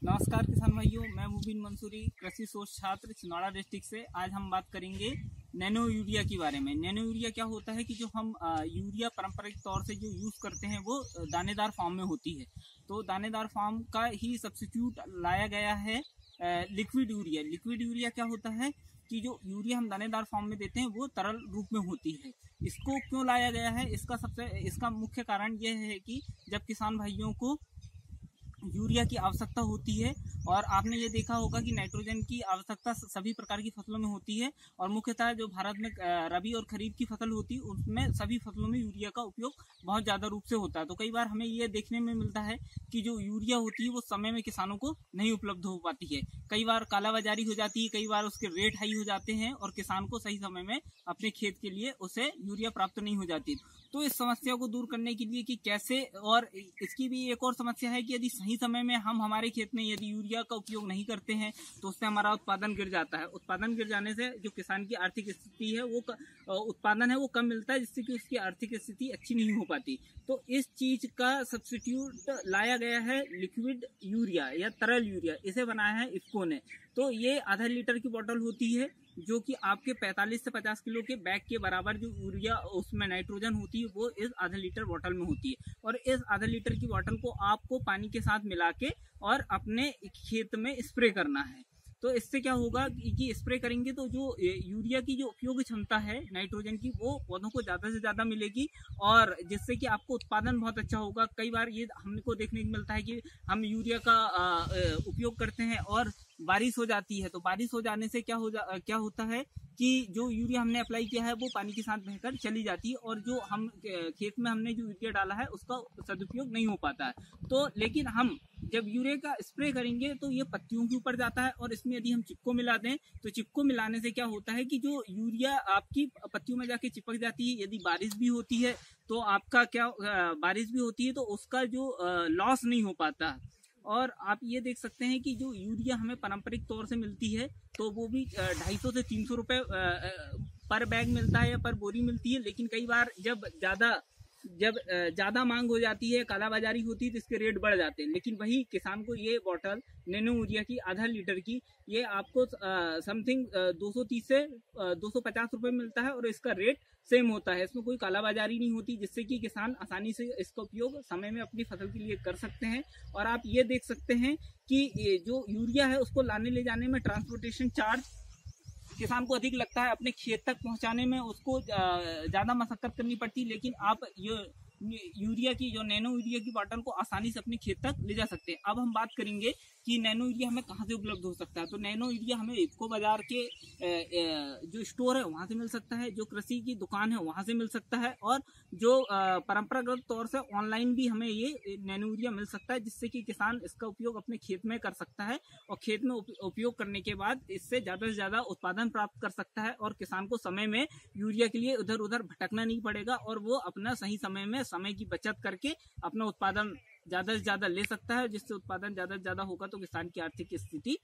नमस्कार किसान भाइयों, मैं मुबीन मंसूरी, कृषि शोध छात्र छिंदवाड़ा डिस्ट्रिक्ट से। आज हम बात करेंगे नैनो यूरिया के बारे में। नैनो यूरिया क्या होता है कि जो हम यूरिया पारंपरिक तौर से जो यूज करते हैं वो दानेदार फॉर्म में होती है। तो दानेदार फॉर्म का ही सब्स्टिट्यूट लाया गया है लिक्विड यूरिया। लिक्विड यूरिया क्या होता है कि जो यूरिया हम दानेदार फॉर्म में देते हैं वो तरल रूप में होती है। इसको क्यों लाया गया है, इसका मुख्य कारण यह है कि जब किसान भाइयों को यूरिया की आवश्यकता होती है, और आपने ये देखा होगा कि नाइट्रोजन की आवश्यकता सभी प्रकार की फसलों में होती है, और मुख्यतः जो भारत में रबी और खरीफ की फसल होती है उसमें सभी फसलों में यूरिया का उपयोग बहुत ज़्यादा रूप से होता है। तो कई बार हमें ये देखने में मिलता है कि जो यूरिया होती है वो समय में किसानों को नहीं उपलब्ध हो पाती है। कई बार कालाबाजारी हो जाती है, कई बार उसके रेट हाई हो जाते हैं और किसान को सही समय में अपने खेत के लिए उसे यूरिया प्राप्त नहीं हो जाती। तो इस समस्या को दूर करने के लिए कि कैसे, और इसकी भी एक और समस्या है कि यदि सही समय में हम हमारे खेत में यदि यूरिया का उपयोग नहीं करते हैं तो उससे हमारा उत्पादन गिर जाता है। उत्पादन गिर जाने से जो किसान की आर्थिक स्थिति है वो उत्पादन है वो कम मिलता है, जिससे कि उसकी आर्थिक स्थिति अच्छी नहीं हो पाती। तो इस चीज का सब्स्टिट्यूट लाया गया है लिक्विड यूरिया या तरल यूरिया। इसे बनाया है इफ्को ने। तो ये आधा लीटर की बोतल होती है जो कि आपके 45 से 50 किलो के बैग के बराबर जो यूरिया उसमें नाइट्रोजन होती है वो इस आधा लीटर बोतल में होती है। और इस आधा लीटर की बोतल को आपको पानी के साथ मिला के और अपने खेत में स्प्रे करना है। तो इससे क्या होगा कि स्प्रे करेंगे तो जो यूरिया की जो उपयोग क्षमता है नाइट्रोजन की वो पौधों को ज़्यादा से ज़्यादा मिलेगी, और जिससे कि आपको उत्पादन बहुत अच्छा होगा। कई बार ये हमको देखने को मिलता है कि हम यूरिया का उपयोग करते हैं और बारिश हो जाती है, तो बारिश हो जाने से क्या होता है कि जो यूरिया हमने अप्लाई किया है वो पानी के साथ बहकर चली जाती है, और जो हम खेत में हमने जो यूरिया डाला है उसका सदुपयोग नहीं हो पाता है। तो लेकिन हम जब यूरिया का स्प्रे करेंगे तो ये पत्तियों के ऊपर जाता है, और इसमें यदि हम चिपको मिला दें तो चिपको मिलाने से क्या होता है कि जो यूरिया आपकी पत्तियों में जाके चिपक जाती है। यदि बारिश भी होती है तो आपका बारिश भी होती है तो उसका जो लॉस नहीं हो पाता। और आप ये देख सकते हैं कि जो यूरिया हमें पारंपरिक तौर से मिलती है तो वो भी 250 से 300 रुपये पर बैग मिलता है या पर बोरी मिलती है। लेकिन कई बार जब ज़्यादा मांग हो जाती है, कालाबाजारी होती है, तो इसके रेट बढ़ जाते हैं। लेकिन वही किसान को ये बोतल नैनो यूरिया की आधा लीटर की ये आपको समथिंग 230 से 250 रुपये मिलता है, और इसका रेट सेम होता है। इसमें कोई कालाबाजारी नहीं होती, जिससे कि किसान आसानी से इसका उपयोग समय में अपनी फसल के लिए कर सकते हैं। और आप ये देख सकते हैं कि जो यूरिया है उसको लाने ले जाने में ट्रांसपोर्टेशन चार्ज किसान को अधिक लगता है, अपने खेत तक पहुंचाने में उसको ज़्यादा मशक्कत करनी पड़ती है। लेकिन आप ये यूरिया की जो नैनो यूरिया की बॉटल को आसानी से अपने खेत तक ले जा सकते हैं। अब हम बात करेंगे कि नैनो यूरिया हमें कहाँ से उपलब्ध हो सकता है। तो नैनो यूरिया हमें इफ्को बाजार के जो स्टोर है वहाँ से मिल सकता है, जो कृषि की दुकान है वहाँ से मिल सकता है, और जो परंपरागत तौर से ऑनलाइन भी हमें ये नैनो यूरिया मिल सकता है, जिससे कि किसान इसका उपयोग अपने खेत में कर सकता है, और खेत में उपयोग करने के बाद इससे ज़्यादा से ज़्यादा उत्पादन प्राप्त कर सकता है। और किसान को समय में यूरिया के लिए उधर उधर भटकना नहीं पड़ेगा, और वो अपना सही समय में समय की बचत करके अपना उत्पादन ज़्यादा से ज़्यादा ले सकता है, जिससे उत्पादन ज़्यादा से ज़्यादा होगा तो किसान की आर्थिक स्थिति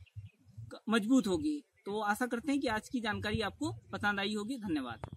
मजबूत होगी। तो आशा करते हैं कि आज की जानकारी आपको पसंद आई होगी। धन्यवाद।